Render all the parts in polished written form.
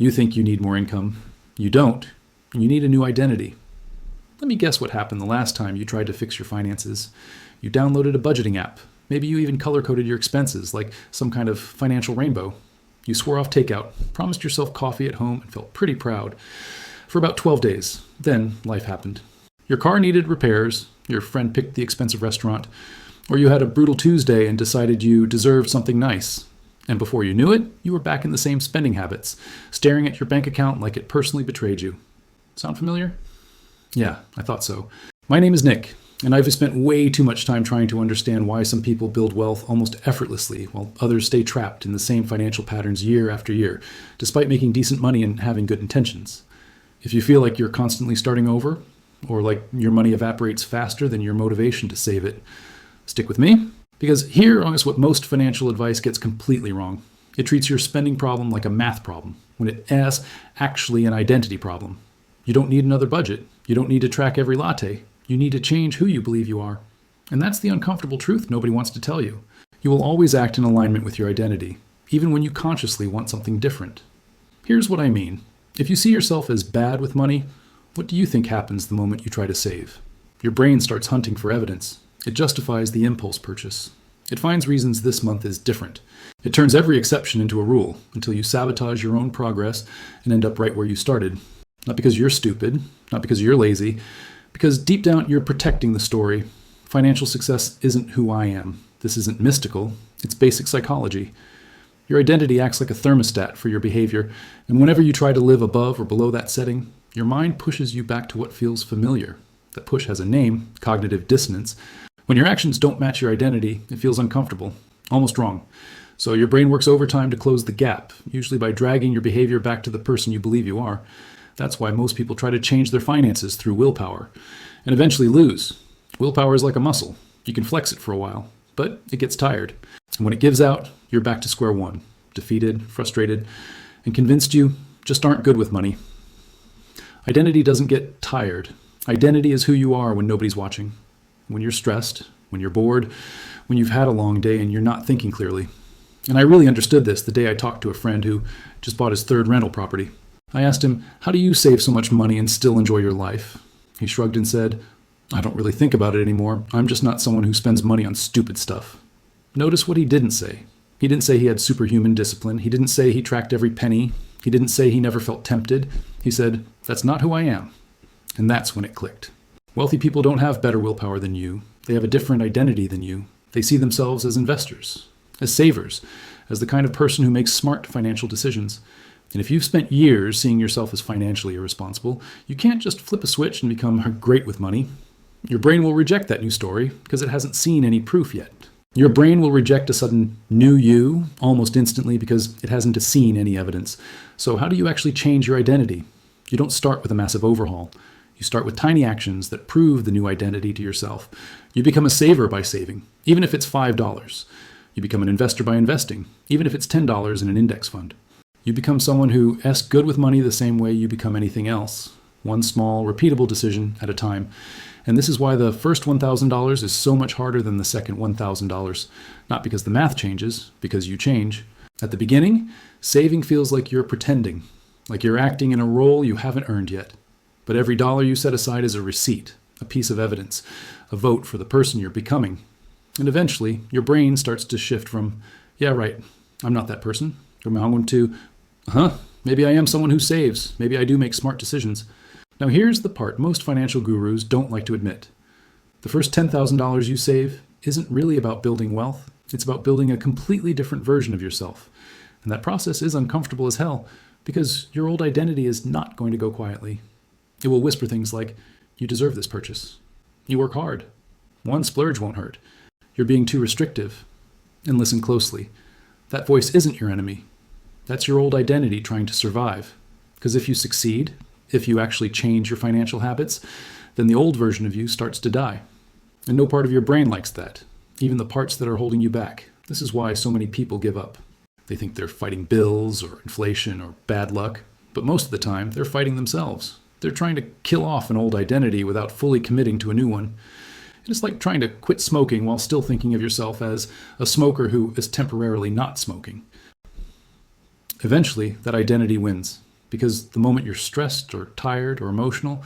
You think you need more income. You don't. You need a new identity. Let me guess what happened the last time you tried to fix your finances. You downloaded a budgeting app. Maybe you even color-coded your expenses like some kind of financial rainbow. You swore off takeout, promised yourself coffee at home, and felt pretty proud. For about 12 days. Then life happened. Your car needed repairs, your friend picked the expensive restaurant, or you had a brutal Tuesday and decided you deserved something nice. And before you knew it, you were back in the same spending habits, staring at your bank account like it personally betrayed you. Sound familiar? Yeah, I thought so. My name is Nick, and I've spent way too much time trying to understand why some people build wealth almost effortlessly while others stay trapped in the same financial patterns year after year, despite making decent money and having good intentions. If you feel like you're constantly starting over, or like your money evaporates faster than your motivation to save it, stick with me, because here is what most financial advice gets completely wrong. It treats your spending problem like a math problem, when it is actually an identity problem. You don't need another budget. You don't need to track every latte. You need to change who you believe you are. And that's the uncomfortable truth nobody wants to tell you. You will always act in alignment with your identity, even when you consciously want something different. Here's what I mean. If you see yourself as bad with money, what do you think happens the moment you try to save? Your brain starts hunting for evidence. It justifies the impulse purchase. It finds reasons this month is different. It turns every exception into a rule until you sabotage your own progress and end up right where you started. Not because you're stupid, not because you're lazy, because deep down you're protecting the story. Financial success isn't who I am. This isn't mystical. It's basic psychology. Your identity acts like a thermostat for your behavior, and whenever you try to live above or below that setting, your mind pushes you back to what feels familiar. That push has a name, cognitive dissonance. When your actions don't match your identity, it feels uncomfortable, almost wrong. So your brain works overtime to close the gap, usually by dragging your behavior back to the person you believe you are. That's why most people try to change their finances through willpower, and eventually lose. Willpower is like a muscle. You can flex it for a while, but it gets tired. And when it gives out, you're back to square one, defeated, frustrated, and convinced you just aren't good with money. Identity doesn't get tired. Identity is who you are when nobody's watching. When you're stressed, when you're bored, when you've had a long day and you're not thinking clearly. And I really understood this the day I talked to a friend who just bought his third rental property. I asked him, how do you save so much money and still enjoy your life? He shrugged and said, I don't really think about it anymore. I'm just not someone who spends money on stupid stuff. Notice what he didn't say. He didn't say he had superhuman discipline. He didn't say he tracked every penny. He didn't say he never felt tempted. He said, that's not who I am. And that's when it clicked. Wealthy people don't have better willpower than you. They have a different identity than you. They see themselves as investors, as savers, as the kind of person who makes smart financial decisions. And if you've spent years seeing yourself as financially irresponsible, you can't just flip a switch and become great with money. Your brain will reject that new story because it hasn't seen any proof yet. Your brain will reject a sudden new you almost instantly because it hasn't seen any evidence. So how do you actually change your identity? You don't start with a massive overhaul. You start with tiny actions that prove the new identity to yourself. You become a saver by saving, even if it's $5. You become an investor by investing, even if it's $10 in an index fund. You become someone who is good with money the same way you become anything else, one small, repeatable decision at a time. And this is why the first $1,000 is so much harder than the second $1,000. Not because the math changes, because you change. At the beginning, saving feels like you're pretending, like you're acting in a role you haven't earned yet. But every dollar you set aside is a receipt, a piece of evidence, a vote for the person you're becoming. And eventually, your brain starts to shift from, yeah, right, I'm not that person, from on to, maybe I am someone who saves. Maybe I do make smart decisions. Now here's the part most financial gurus don't like to admit. The first $10,000 you save isn't really about building wealth. It's about building a completely different version of yourself. And that process is uncomfortable as hell because your old identity is not going to go quietly. It will whisper things like, you deserve this purchase. You work hard. One splurge won't hurt. You're being too restrictive. And listen closely. That voice isn't your enemy. That's your old identity trying to survive. Because if you succeed, if you actually change your financial habits, then the old version of you starts to die. And no part of your brain likes that, even the parts that are holding you back. This is why so many people give up. They think they're fighting bills or inflation or bad luck, but most of the time they're fighting themselves. They're trying to kill off an old identity without fully committing to a new one. It's like trying to quit smoking while still thinking of yourself as a smoker who is temporarily not smoking. Eventually, that identity wins. because the moment you're stressed or tired or emotional,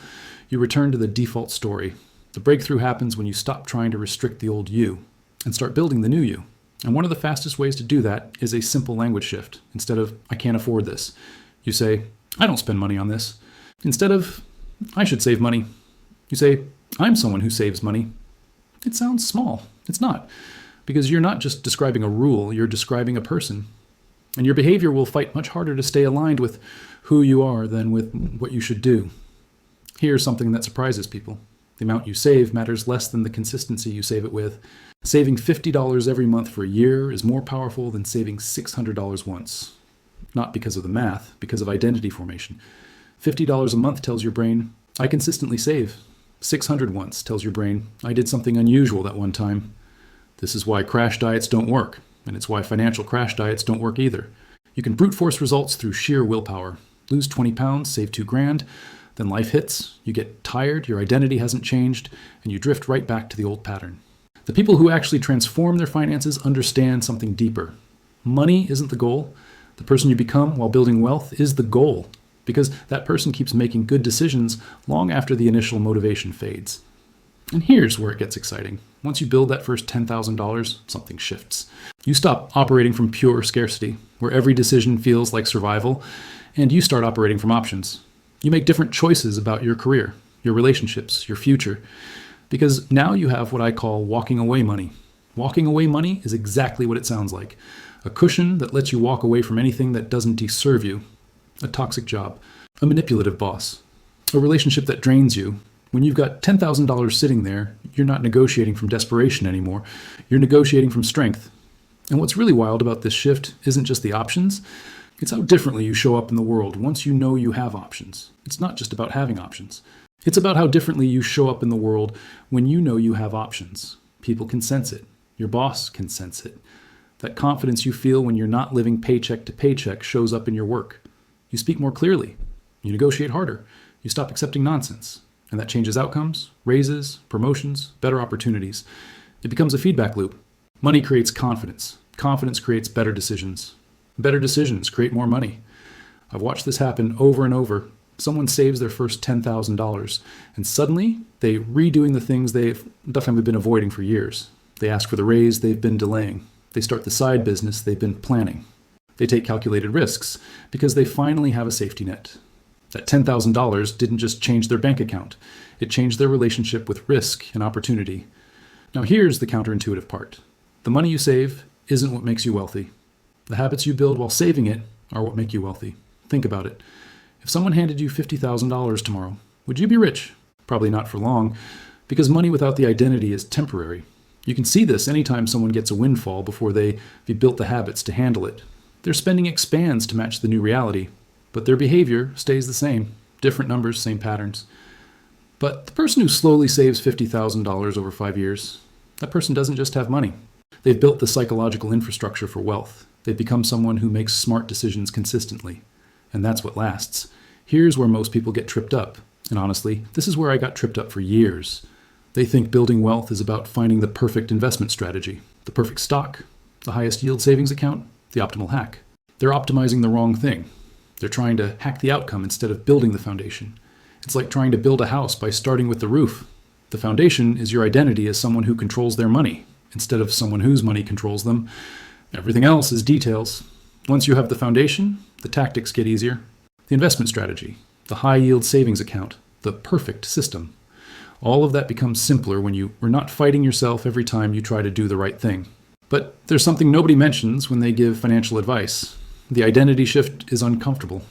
you return to the default story. The breakthrough happens when you stop trying to restrict the old you and start building the new you. And one of the fastest ways to do that is a simple language shift. Instead of, I can't afford this, you say, I don't spend money on this. Instead of, I should save money, you say, I'm someone who saves money. It sounds small. It's not. Because you're not just describing a rule, you're describing a person. And your behavior will fight much harder to stay aligned with who you are than with what you should do. Here's something that surprises people. The amount you save matters less than the consistency you save it with. Saving $50 every month for a year is more powerful than saving $600 once. Not because of the math, because of identity formation. $50 a month tells your brain, I consistently save. 600 once tells your brain, I did something unusual that one time. This is why crash diets don't work, and it's why financial crash diets don't work either. You can brute force results through sheer willpower. Lose 20 pounds, save $2,000, then life hits, you get tired, your identity hasn't changed, and you drift right back to the old pattern. The people who actually transform their finances understand something deeper. Money isn't the goal. The person you become while building wealth is the goal, because that person keeps making good decisions long after the initial motivation fades. And here's where it gets exciting. Once you build that first $10,000, something shifts. You stop operating from pure scarcity, where every decision feels like survival, and you start operating from options. You make different choices about your career, your relationships, your future, because now you have what I call walking away money. Walking away money is exactly what it sounds like. A cushion that lets you walk away from anything that doesn't deserve you. A toxic job, a manipulative boss, a relationship that drains you. When you've got $10,000 sitting there, you're not negotiating from desperation anymore. You're negotiating from strength. And what's really wild about this shift isn't just the options, it's how differently you show up in the world once you know you have options. It's not just about having options. It's about how differently you show up in the world when you know you have options. People can sense it. Your boss can sense it. That confidence you feel when you're not living paycheck to paycheck shows up in your work. You speak more clearly. You negotiate harder. You stop accepting nonsense. And that changes outcomes, raises, promotions, better opportunities. It becomes a feedback loop. Money creates confidence. Confidence creates better decisions. Better decisions create more money. I've watched this happen over and over. Someone saves their first $10,000, and suddenly they're redoing the things they've definitely been avoiding for years. They ask for the raise they've been delaying. They start the side business they've been planning. They take calculated risks because they finally have a safety net. That $10,000 didn't just change their bank account. It changed their relationship with risk and opportunity. Now here's the counterintuitive part. The money you save isn't what makes you wealthy. The habits you build while saving it are what make you wealthy. Think about it. If someone handed you $50,000 tomorrow, would you be rich? Probably not for long, because money without the identity is temporary. You can see this anytime someone gets a windfall before they've built the habits to handle it. Their spending expands to match the new reality, but their behavior stays the same. Different numbers, same patterns. But the person who slowly saves $50,000 over 5 years, that person doesn't just have money. They've built the psychological infrastructure for wealth. They've become someone who makes smart decisions consistently. And that's what lasts. Here's where most people get tripped up. And honestly, this is where I got tripped up for years. They think building wealth is about finding the perfect investment strategy, the perfect stock, the highest yield savings account, the optimal hack. They're optimizing the wrong thing. They're trying to hack the outcome instead of building the foundation. It's like trying to build a house by starting with the roof. The foundation is your identity as someone who controls their money, instead of someone whose money controls them. Everything else is details. Once you have the foundation, the tactics get easier. The investment strategy, the high yield savings account, the perfect system. All of that becomes simpler when you are not fighting yourself every time you try to do the right thing. But there's something nobody mentions when they give financial advice. The identity shift is uncomfortable.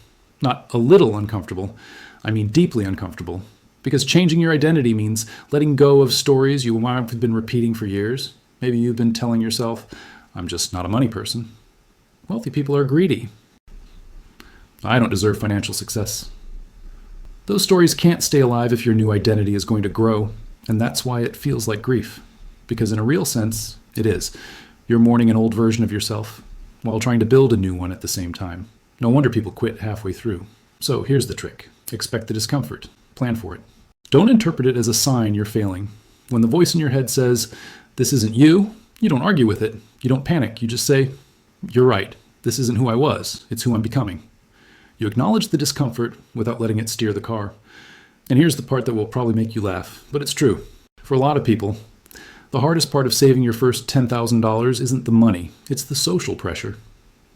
Not a little uncomfortable. I mean deeply uncomfortable. Because changing your identity means letting go of stories you might have been repeating for years. Maybe you've been telling yourself, I'm just not a money person. Wealthy people are greedy. I don't deserve financial success. Those stories can't stay alive if your new identity is going to grow, and that's why it feels like grief. Because in a real sense, it is. You're mourning an old version of yourself while trying to build a new one at the same time. No wonder people quit halfway through. So here's the trick. Expect the discomfort. Plan for it. Don't interpret it as a sign you're failing. When the voice in your head says, this isn't you, you don't argue with it. You don't panic. You just say, you're right. This isn't who I was. It's who I'm becoming. You acknowledge the discomfort without letting it steer the car. And here's the part that will probably make you laugh, but it's true. For a lot of people, the hardest part of saving your first $10,000 isn't the money, it's the social pressure.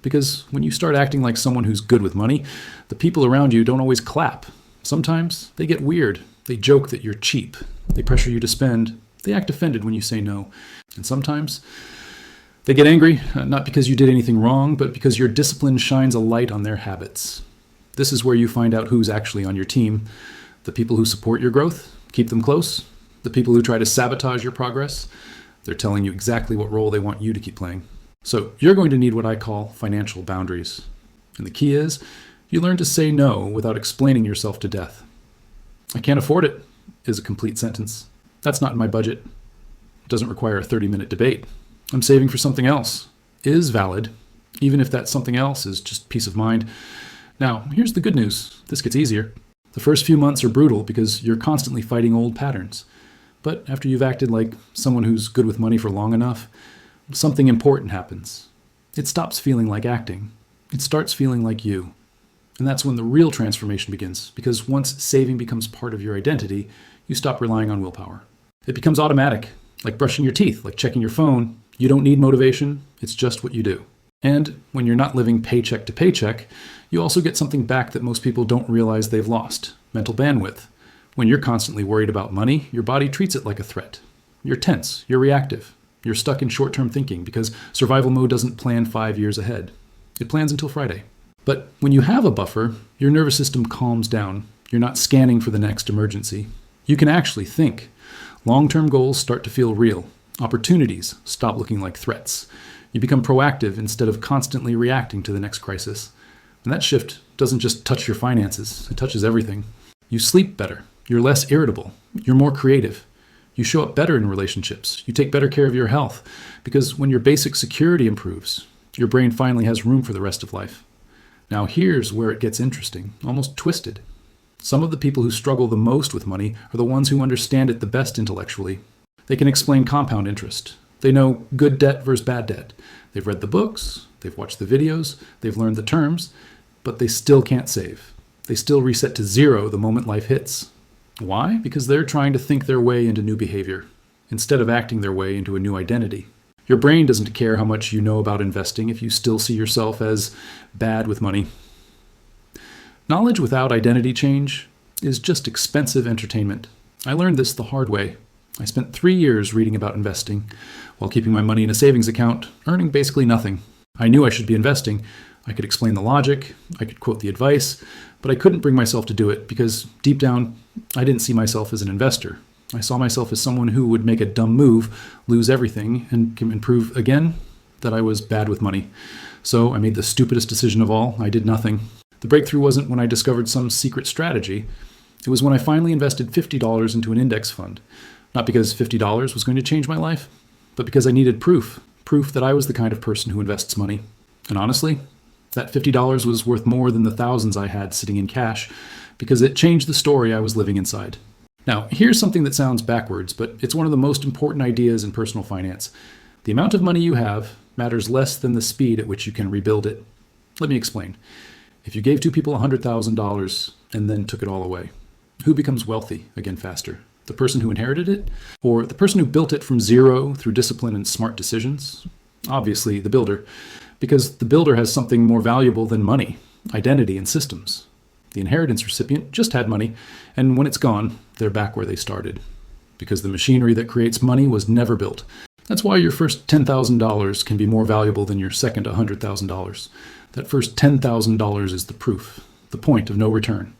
Because when you start acting like someone who's good with money, the people around you don't always clap. Sometimes they get weird. They joke that you're cheap. They pressure you to spend. They act offended when you say no. And sometimes they get angry, not because you did anything wrong, but because your discipline shines a light on their habits. This is where you find out who's actually on your team. The people who support your growth, keep them close. The people who try to sabotage your progress, they're telling you exactly what role they want you to keep playing. So you're going to need what I call financial boundaries. And the key is, you learn to say no without explaining yourself to death. I can't afford it is a complete sentence. That's not in my budget. It doesn't require a 30-minute debate. I'm saving for something else is valid, even if that something else is just peace of mind. Now, here's the good news. This gets easier. The first few months are brutal because you're constantly fighting old patterns. But after you've acted like someone who's good with money for long enough, something important happens. It stops feeling like acting. It starts feeling like you. And that's when the real transformation begins, because once saving becomes part of your identity, you stop relying on willpower. It becomes automatic, like brushing your teeth, like checking your phone. You don't need motivation, it's just what you do. And when you're not living paycheck to paycheck, you also get something back that most people don't realize they've lost: mental bandwidth. When you're constantly worried about money, your body treats it like a threat. You're tense, you're reactive, you're stuck in short-term thinking because survival mode doesn't plan 5 years ahead. It plans until Friday. But when you have a buffer, your nervous system calms down. You're not scanning for the next emergency. You can actually think. Long-term goals start to feel real. Opportunities stop looking like threats. You become proactive instead of constantly reacting to the next crisis. And that shift doesn't just touch your finances, it touches everything. You sleep better. You're less irritable. You're more creative. You show up better in relationships. You take better care of your health. Because when your basic security improves, your brain finally has room for the rest of life. Now here's where it gets interesting, almost twisted. Some of the people who struggle the most with money are the ones who understand it the best intellectually. They can explain compound interest. They know good debt versus bad debt. They've read the books, they've watched the videos, they've learned the terms, but they still can't save. They still reset to zero the moment life hits. Why? Because they're trying to think their way into new behavior, instead of acting their way into a new identity. Your brain doesn't care how much you know about investing if you still see yourself as bad with money. Knowledge without identity change is just expensive entertainment. I learned this the hard way. I spent 3 years reading about investing, while keeping my money in a savings account, earning basically nothing. I knew I should be investing. I could explain the logic, I could quote the advice, but I couldn't bring myself to do it because deep down, I didn't see myself as an investor. I saw myself as someone who would make a dumb move, lose everything, and prove again that I was bad with money. So I made the stupidest decision of all. I did nothing. The breakthrough wasn't when I discovered some secret strategy. It was when I finally invested $50 into an index fund. Not because $50 was going to change my life, but because I needed proof that I was the kind of person who invests money. And honestly, that $50 was worth more than the thousands I had sitting in cash, because it changed the story I was living inside. Now, here's something that sounds backwards, but it's one of the most important ideas in personal finance. The amount of money you have matters less than the speed at which you can rebuild it. Let me explain. If you gave two people $100,000 and then took it all away, who becomes wealthy again faster? The person who inherited it? Or the person who built it from zero through discipline and smart decisions? Obviously, the builder. Because the builder has something more valuable than money: identity and systems. The inheritance recipient just had money, and when it's gone, they're back where they started. Because the machinery that creates money was never built. That's why your first $10,000 can be more valuable than your second $100,000. That first $10,000 is the proof, the point of no return.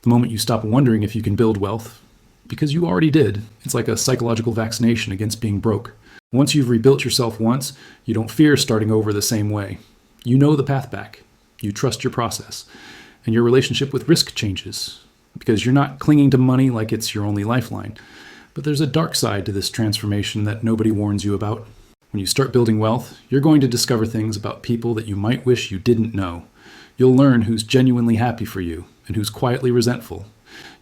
The moment you stop wondering if you can build wealth, because you already did. It's like a psychological vaccination against being broke. Once you've rebuilt yourself once, you don't fear starting over the same way. You know the path back. You trust your process. And your relationship with risk changes, because you're not clinging to money like it's your only lifeline. But there's a dark side to this transformation that nobody warns you about. When you start building wealth, you're going to discover things about people that you might wish you didn't know. You'll learn who's genuinely happy for you and who's quietly resentful.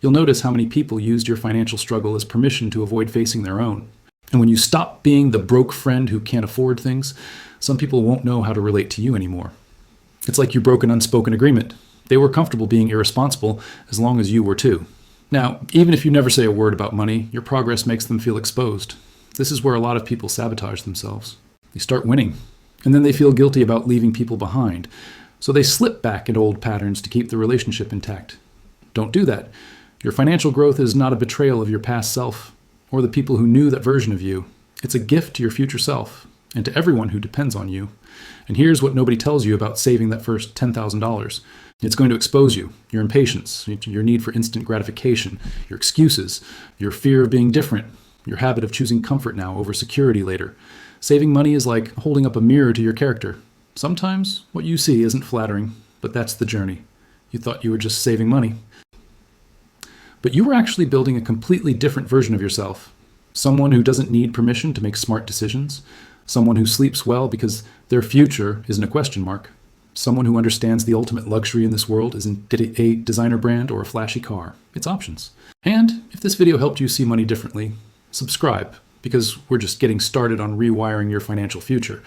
You'll notice how many people used your financial struggle as permission to avoid facing their own. And when you stop being the broke friend who can't afford things, some people won't know how to relate to you anymore. It's like you broke an unspoken agreement. They were comfortable being irresponsible as long as you were too. Now, even if you never say a word about money, your progress makes them feel exposed. This is where a lot of people sabotage themselves. They start winning, and then they feel guilty about leaving people behind. So they slip back into old patterns to keep the relationship intact. Don't do that. Your financial growth is not a betrayal of your past self or the people who knew that version of you. It's a gift to your future self and to everyone who depends on you. And here's what nobody tells you about saving that first $10,000. It's going to expose you, your impatience, your need for instant gratification, your excuses, your fear of being different, your habit of choosing comfort now over security later. Saving money is like holding up a mirror to your character. Sometimes what you see isn't flattering, but that's the journey. You thought you were just saving money. But you were actually building a completely different version of yourself. Someone who doesn't need permission to make smart decisions. Someone who sleeps well because their future isn't a question mark. Someone who understands the ultimate luxury in this world isn't a designer brand or a flashy car. It's options. And if this video helped you see money differently, subscribe, because we're just getting started on rewiring your financial future.